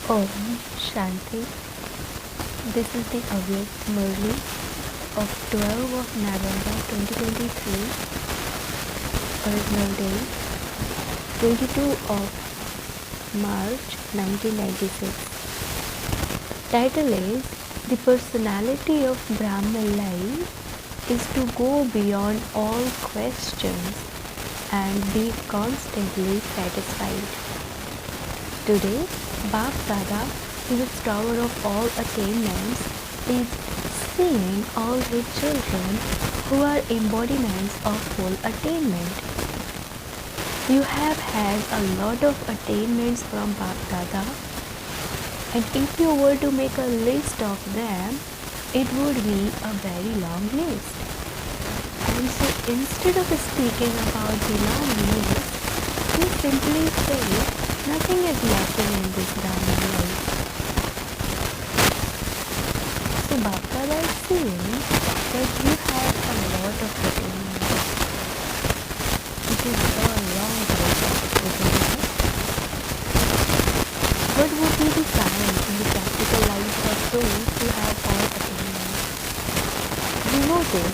Om Shanti. This is the Avyakt Murli of 12 of November 2023, original date 22 of March 1996. Title is The Personality of Brahman Life is to go beyond all questions and be constantly satisfied. Today, Bap Dada, in its tower of all attainments, is seeing all his children who are embodiments of full attainment. You have had a lot of attainments from Bap Dada, and if you were to make a list of them, it would be a very long list. And so instead of speaking about the long list, you simply say, nothing is lacking in this Brahman life. So Bap Dada is saying that you have a lot of attainments. It is a long list, isn't it? What would be the sign in the practical life of those who have all attainments? You know this,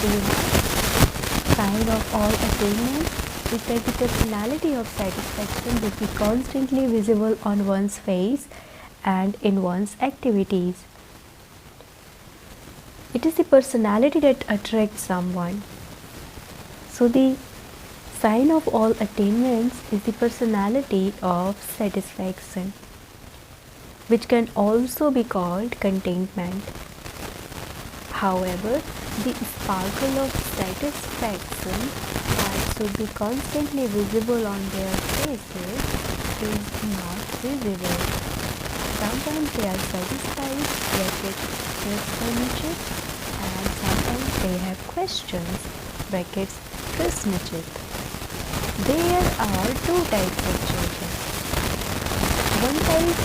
do you know? Sign of all attainments is that the personality of satisfaction would be constantly visible on one's face and in one's activities. It is the personality that attracts someone. So the sign of all attainments is the personality of satisfaction, which can also be called contentment. However, the sparkle of satisfaction that should be constantly visible on their faces is not visible. Sometimes they are satisfied, brackets, and sometimes they have questions, brackets, Krishnachit. There are two types of children. One type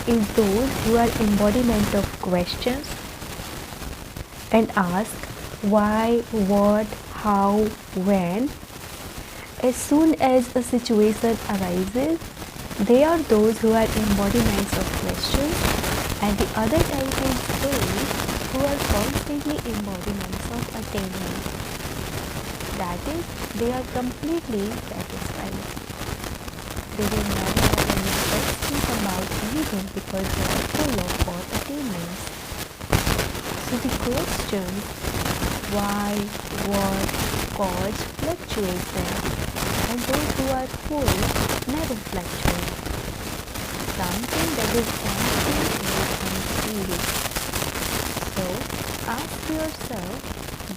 is those who are embodiment of questions and ask why, what, how, when. As soon as a situation arises, they are those who are embodiments of questions, and the other type is those who are constantly embodiments of attainment. That is, they are completely satisfied. They will never have any questions about anything because they are full of all attainments. So the questions why, what, cause fluctuation, and those who are full never fluctuate. Something that is empty is unfeeling. So ask yourself,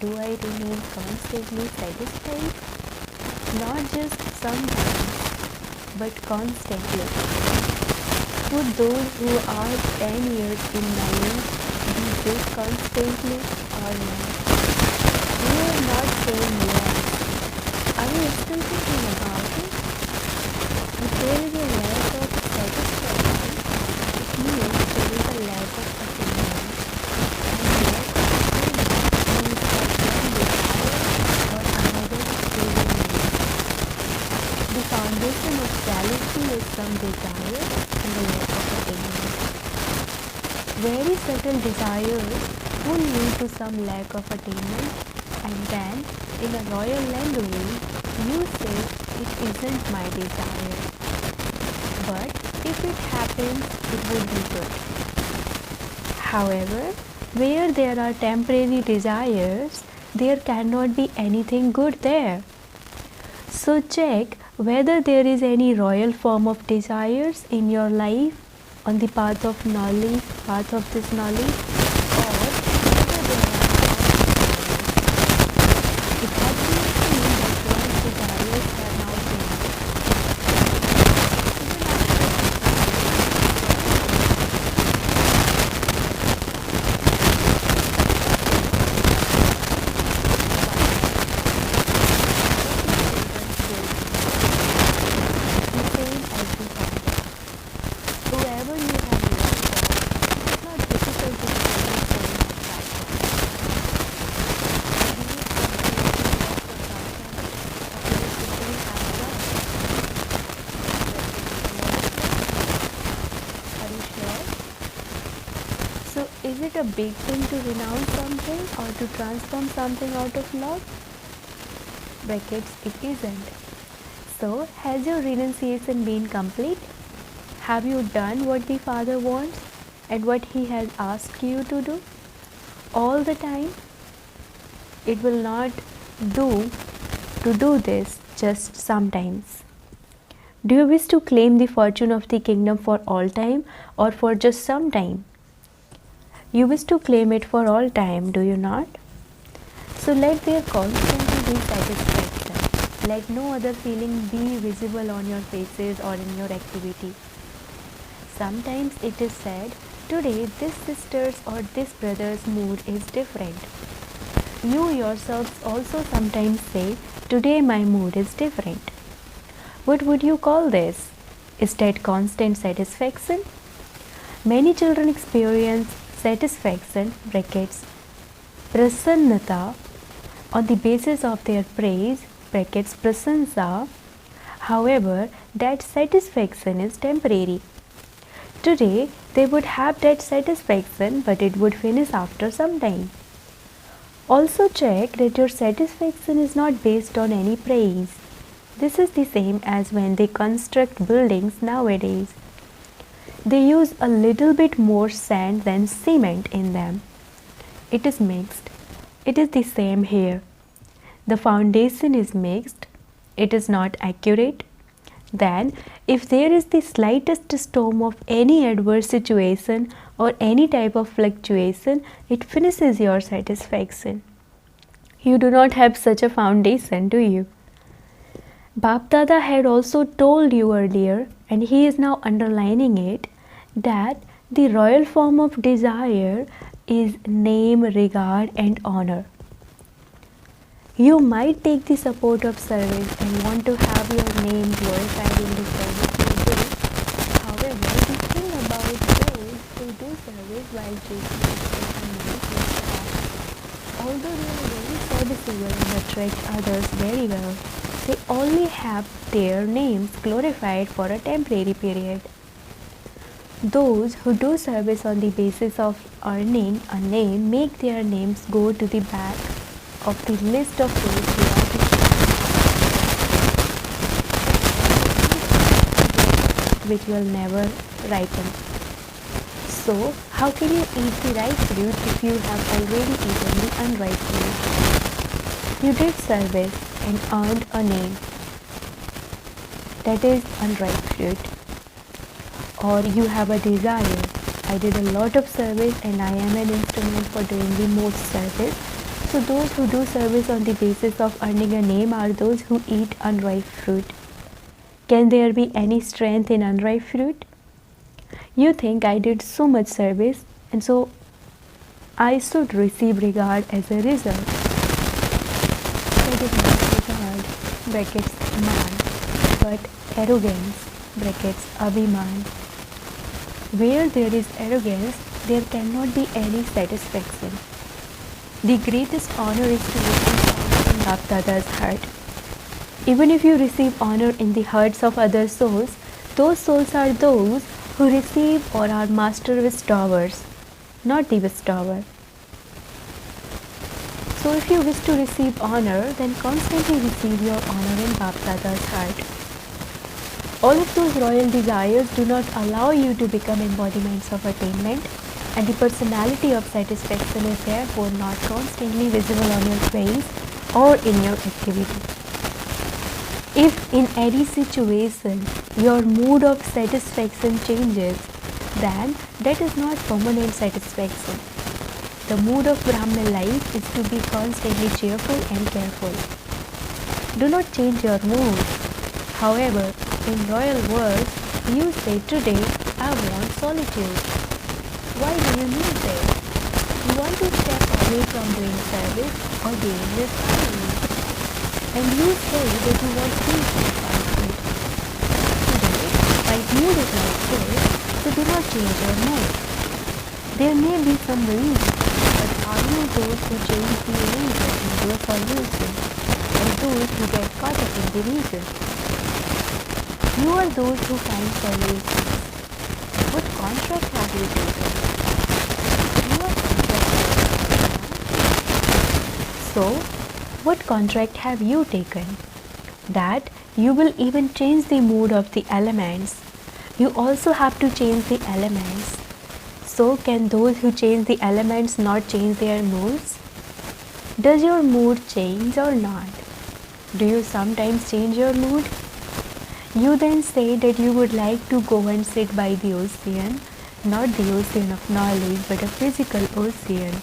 do I remain constantly satisfied? Not just sometimes, but constantly. Would those who are 10 years in my life be this constantly or not? You are not saying yes. Are you still thinking about it? If there is a lack of satisfaction, it means there is a lack of attainment. And lack of attainment means that one desire or another is failing you. The foundation of galaxy is some desire and a lack of attainment. Very subtle desires will lead to some lack of attainment, and then in a royal language you say it isn't my desire, but if it happens it would be good. However, where there are temporary desires, there cannot be anything good there. So check whether there is any royal form of desires in your life on the path of knowledge, path of this knowledge, or whether there are it has been seen that one's desires are not enough. Whoever you have loved, it's not difficult to is it a big thing to renounce something or to transform something out of love? Brackets, it isn't. So, has your renunciation been complete? Have you done what the Father wants and what He has asked you to do? All the time? It will not do to do this just sometimes. Do you wish to claim the fortune of the kingdom for all time or for just some time? You wish to claim it for all time, do you not? So let there constantly be satisfaction. Let no other feeling be visible on your faces or in your activity. Sometimes it is said, today this sister's or this brother's mood is different. You yourselves also sometimes say, today my mood is different. What would you call this? Is that constant satisfaction? Many children experience satisfaction brackets prasannata on the basis of their praise brackets prasansa. However, that satisfaction is temporary. Today they would have that satisfaction, but it would finish after some time. Also check that your satisfaction is not based on any praise. This is the same as when they construct buildings nowadays. They use a little bit more sand than cement in them. It is mixed. It is the same here. The foundation is mixed. It is not accurate. Then, if there is the slightest storm of any adverse situation or any type of fluctuation, it finishes your satisfaction. You do not have such a foundation, do you? Bap Dada had also told you earlier, and he is now underlining it, that the royal form of desire is name, regard, and honor. You might take the support of service and want to have your name glorified in the service you do. However, the thing about those who do service while chasing expectations is that although they are very serviceable and attract others very well, they only have their names glorified for a temporary period. Those who do service on the basis of earning a name make their names go to the back of the list of those who are the which will never ripen. So, how can you eat the ripe fruit if you have already eaten the unripe fruit? You did service and earned a name. That is unripe fruit. Or you have a desire. I did a lot of service and I am an instrument for doing the most service. So those who do service on the basis of earning a name are those who eat unripe fruit. Can there be any strength in unripe fruit? You think I did so much service and so I should receive regard as a result. That is not regard, brackets man, but arrogance, brackets abhiman. Where there is arrogance, there cannot be any satisfaction. The greatest honor is to receive honor in Bap Dada's heart. Even if you receive honor in the hearts of other souls, those souls are those who receive or are master bestowers, not the bestower. So if you wish to receive honor, then constantly receive your honor in Bap Dada's heart. All of those royal desires do not allow you to become embodiments of attainment, and the personality of satisfaction is therefore not constantly visible on your face or in your activity. If in any situation your mood of satisfaction changes, then that is not permanent satisfaction. The mood of Brahmin life is to be constantly cheerful and careful. Do not change your mood. However, in royal words, you say today, I want solitude. Why do you need that? You want to step away from doing service or doing this family. And you say that you want peace and solitude. Today, my mood is like this, so do not change your mood. There may be some reason, but are you those who change the reason into a solution, or those who get caught up in the reason? You are those who find solutions. What contract have you taken? You So, what contract have you taken? That you will even change the mood of the elements. You also have to change the elements. So, can those who change the elements not change their moods? Does your mood change or not? Do you sometimes change your mood? You then say that you would like to go and sit by the ocean, not the ocean of knowledge, but a physical ocean.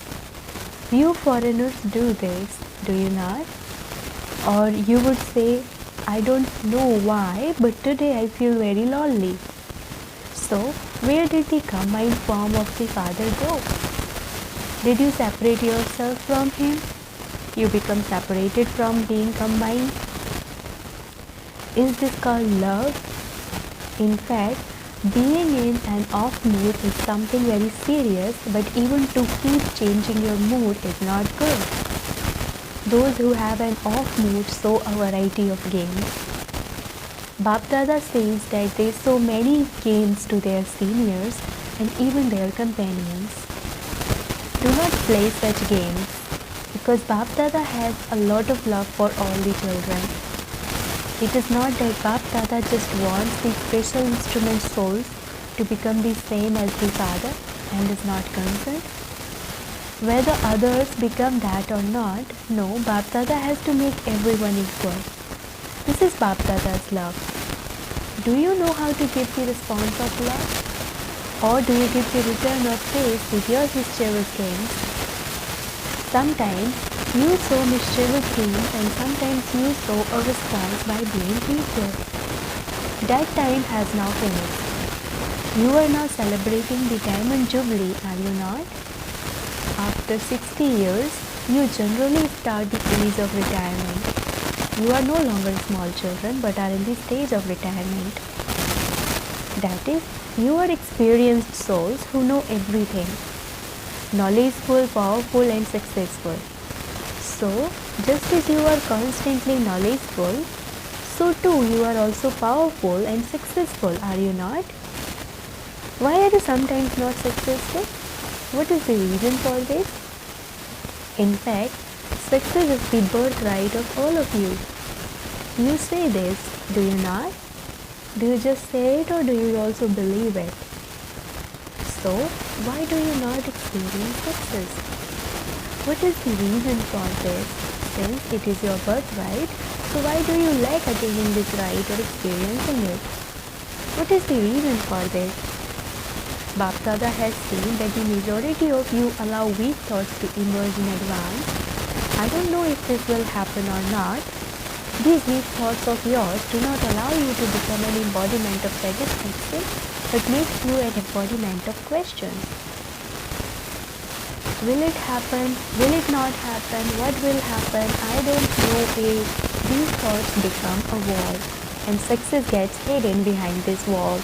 Few foreigners do this, do you not? Or you would say, I don't know why, but today I feel very lonely. So, where did the combined form of the Father go? Did you separate yourself from Him? You become separated from being combined. Is this called love? In fact, being in an off mood is something very serious, but even to keep changing your mood is not good. Those who have an off mood show a variety of games. Bap Dada says that they show many games to their seniors and even their companions. Do not play such games, because Bap Dada has a lot of love for all the children. It is not that Bap Dada just wants the special instrument souls to become the same as the Father and is not concerned. Whether others become that or not, no, Bap Dada has to make everyone equal. This is Bap Dada's love. Do you know how to give the response of love? Or do you give the return of praise with your mischievous games? Sometimes you show mischievous games and sometimes you show a response by being equal. That time has now finished. You are now celebrating the Diamond Jubilee, are you not? After 60 years, you generally start the age of retirement. You are no longer small children but are in the stage of retirement. That is, you are experienced souls who know everything. Knowledgeful, powerful and successful. So, just as you are constantly knowledgeful, so too you are also powerful and successful, are you not? Why are you sometimes not successful? What is the reason for this? In fact, success is the birthright of all of you. You say this, do you not? Do you just say it or do you also believe it? So, why do you not experience success? What is the reason for this? Since it is your birthright, so why do you lack attaining this right or experiencing it? What is the reason for this? Bap Dada has seen that the majority of you allow weak thoughts to emerge in advance. I don't know if this will happen or not. These weak thoughts of yours do not allow you to become an embodiment of satisfaction, but makes you an embodiment of questions. Will it happen? Will it not happen? What will happen? I don't know if these thoughts become a wall and success gets hidden behind this wall.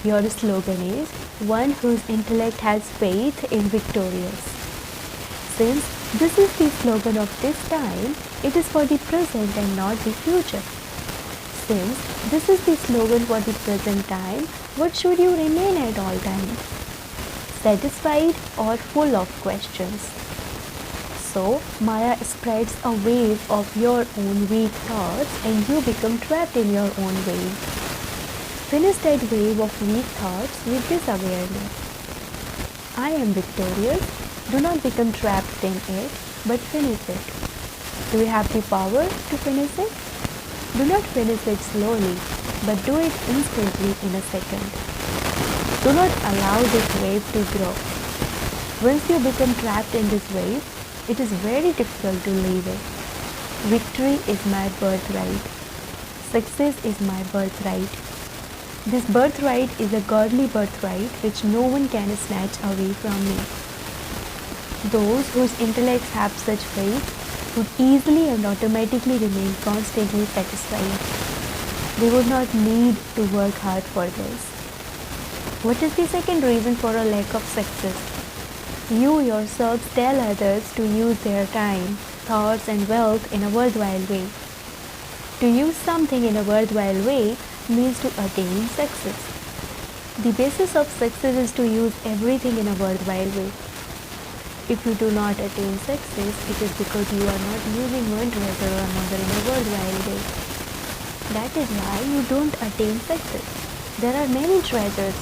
Your slogan is, one whose intellect has faith is victorious. Since this is the slogan of this time, it is for the present and not the future. Since this is the slogan for the present time, what should you remain at all times? Satisfied or full of questions? So, Maya spreads a wave of your own weak thoughts and you become trapped in your own wave. Finish that wave of weak thoughts with this awareness. I am victorious. Do not become trapped in it, but finish it. Do you have the power to finish it? Do not finish it slowly, but do it instantly in a second. Do not allow this wave to grow. Once you become trapped in this wave, it is very difficult to leave it. Victory is my birthright. Success is my birthright. This birthright is a godly birthright which no one can snatch away from me. Those whose intellects have such faith would easily and automatically remain constantly satisfied. They would not need to work hard for this. What is the second reason for a lack of success? You yourselves tell others to use their time, thoughts and wealth in a worthwhile way. To use something in a worthwhile way means to attain success. The basis of success is to use everything in a worthwhile way. If you do not attain success, it is because you are not using one treasure or another in a worthwhile way. That is why you don't attain success. There are many treasures,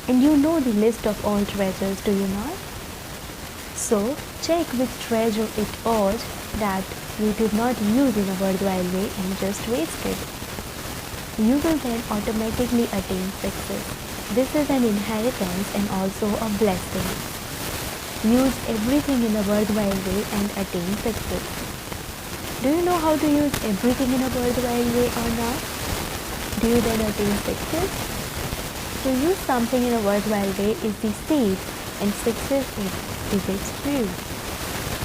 and you know the list of all treasures, do you not? So, check which treasure it was that you did not use in a worthwhile way and just wasted. You will then automatically attain success. This is an inheritance and also a blessing. Use everything in a worthwhile way and attain success. Do you know how to use everything in a worthwhile way or not? Do you then attain success? To use something in a worthwhile way is the seed, and success is its fruit.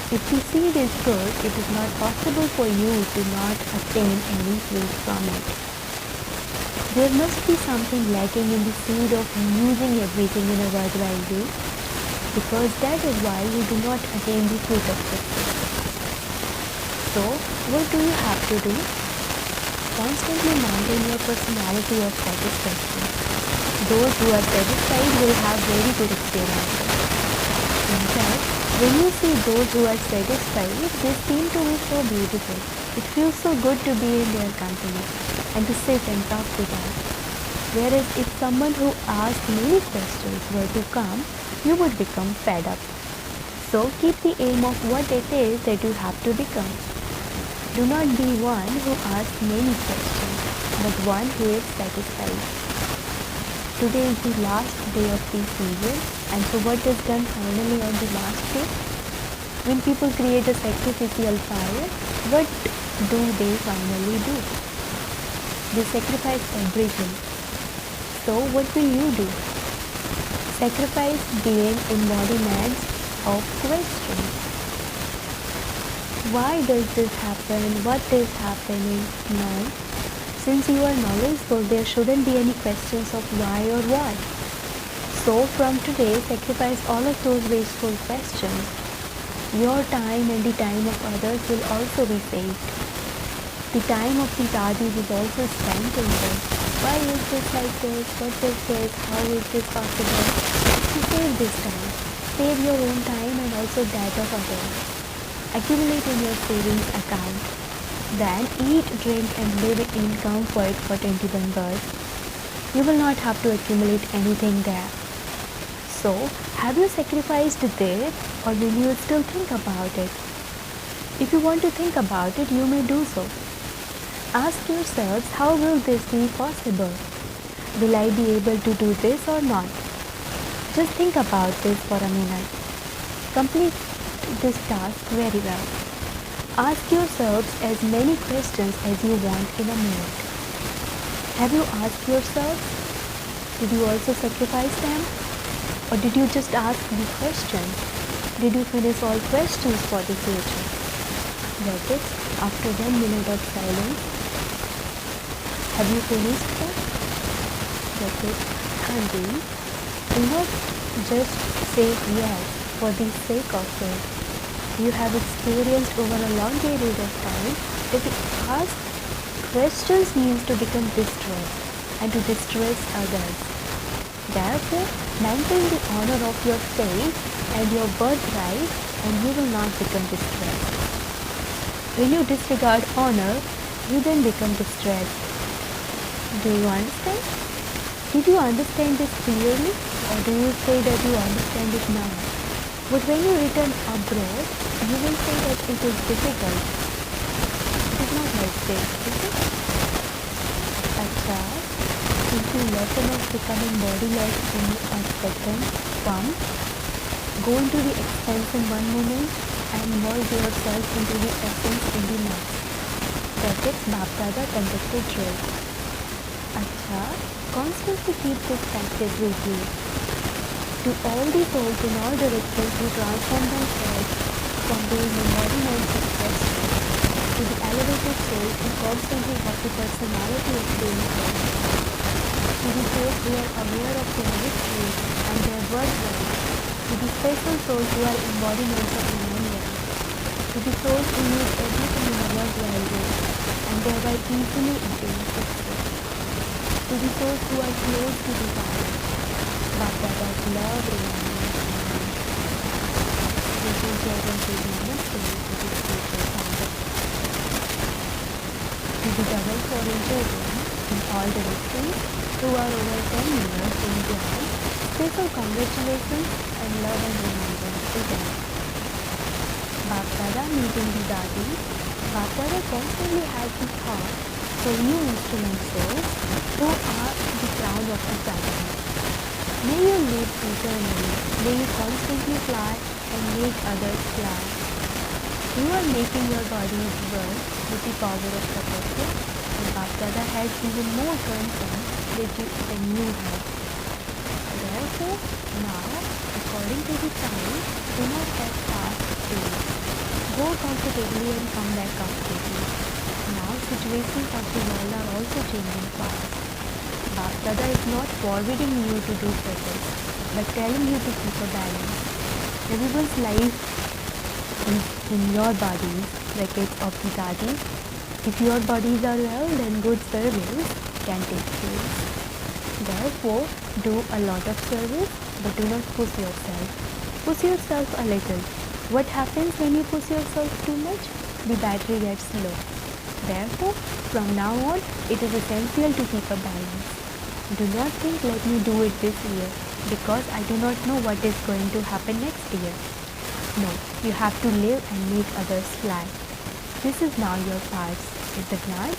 If the seed is good, it is not possible for you to not attain any fruit from it. There must be something lacking in the seed of using everything in a worthwhile way, because that is why you do not attain the fruit of success. So, what do you have to do? Constantly maintain your personality of satisfaction. Those who are satisfied will have very good experiences. In fact, when you see those who are satisfied, they seem to be so beautiful. It feels so good to be in their company and to sit and talk to them. Whereas if someone who asks many questions were to come, you would become fed up. So keep the aim of what it is that you have to become. Do not be one who asks many questions, but one who is satisfied. Today is the last day of the season, and so what is done finally on the last day? When people create a sacrificial fire, what do they finally do? They sacrifice everything. So what will you do? Sacrifice being embodiment of questions. Why does this happen? What is happening now? Since you are knowledgeful, there shouldn't be any questions of why or what. So from today, sacrifice all of those wasteful questions. Your time and the time of others will also be saved. The time of the sadhus is also spent in this. Why is this like this? What is this? How is this possible? To save this time. Save your own time and also that of others. Accumulate in your savings account. Then eat, drink and live in comfort for 21 births. You will not have to accumulate anything there. So, have you sacrificed this, or will you still think about it? If you want to think about it, you may do so. Ask yourselves, how will this be possible? Will I be able to do this or not? Just think about this for a minute. Complete this task very well. Ask yourselves as many questions as you want in a minute. Have you asked yourself? Did you also sacrifice them? Or did you just ask the questions? Did you finish all questions for the future? That is, after 1 minute of silence, have you finished them? That is, Handy, do not just say yes for the sake of it. You have experienced over a long period of time that to ask questions means to become distressed and to distress others. Therefore, maintain the honor of your faith and your birthright, and you will not become distressed. When you disregard honor, you then become distressed. Do you understand? Did you understand this clearly, or do you say that you understand it now? But when you return abroad, you will say that it is difficult. It is not like this, is it? Acha, is the lesson of becoming bodiless in a second come? Go into the essence in one moment and merge yourself into the essence in the next. That is Bapdada conducted drill. Acha, constantly keep this practice with you. To all the souls in all directions who transform themselves from being embodiments of questions to the elevated souls who constantly have the personality of being questions, to the souls who are aware of their history and their birthright, to the special souls who are embodiments of remembrance, to the souls who use everything in a worthwhile way and thereby easily attain success, to the souls who are close to the Father, Bapdada's love remembering. in children take namaste to the spiritual father. To the double foreign children in all directions who are over 10 years in India, special congratulations and love and remembrance to them. Baap Dada meeting the Dadi. Baap Dada constantly has the thought for new instrument souls who are the crown of the family. May you live eternally. May you constantly fly and make others fly. You are making your bodies work with the power of tapasya, and Baap Dada has even more concern than you have. Therefore, now, according to the time, do not have fast days. Go comfortably and come back comfortably. Now, situations of the world are also changing fast. Baap Dada is not forbidding you to do practice, but telling you to keep a balance. Everyone's life is in your bodies, brackets of the Dadi. If your bodies are well, then good service can take place. Therefore, do a lot of service, but do not push yourself. Push yourself a little. What happens when you push yourself too much? The battery gets low. Therefore, from now on, it is essential to keep a balance. Do not think, let me do it this year, because I do not know what is going to happen next year. No, you have to live and make others fly. This is now your part. Is it not?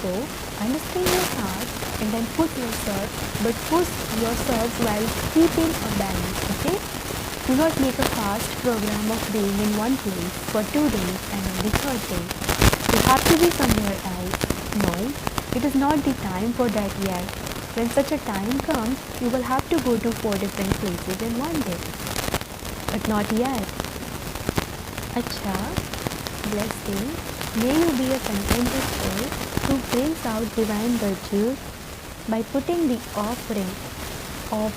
So, understand your part and then push yourself, but push yourself while keeping a balance, okay? Do not make a fast program of being in one place for 2 days and on the third day you have to be somewhere else. No, it is not the time for that yet. When such a time comes, you will have to go to 4 different places in one day. But not yet. Acha, blessing, may you be a contented soul who brings out divine virtues by putting the offering of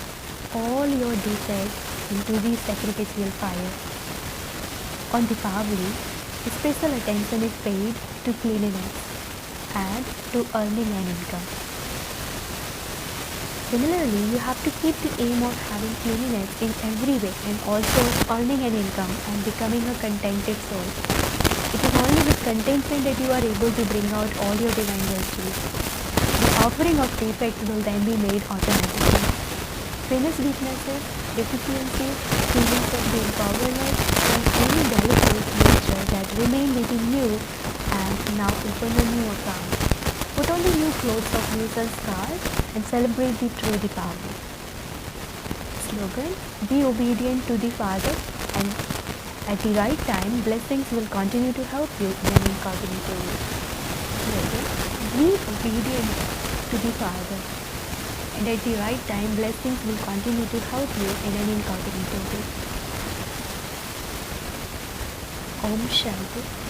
all your defects into the sacrificial fire. On Deepavali, special attention is paid to cleanliness and to earning an income. Similarly, you have to keep the aim of having cleanliness in every way and also earning an income and becoming a contented soul. It is only with contentment that you are able to bring out all your divine virtues. The offering of defects will then be made automatically. Finished weaknesses, deficiencies, feelings of being powerless, and any delicate nature that remain within you, and now open a new account. Put on the new clothes of new sanskar and celebrate the true Deepavali. Slogan: be obedient to the Father, and at the right time, blessings will continue to help you in an incognito way. Slogan: be obedient to the Father, and at the right time, blessings will continue to help you in an incognito way. Om Shanti.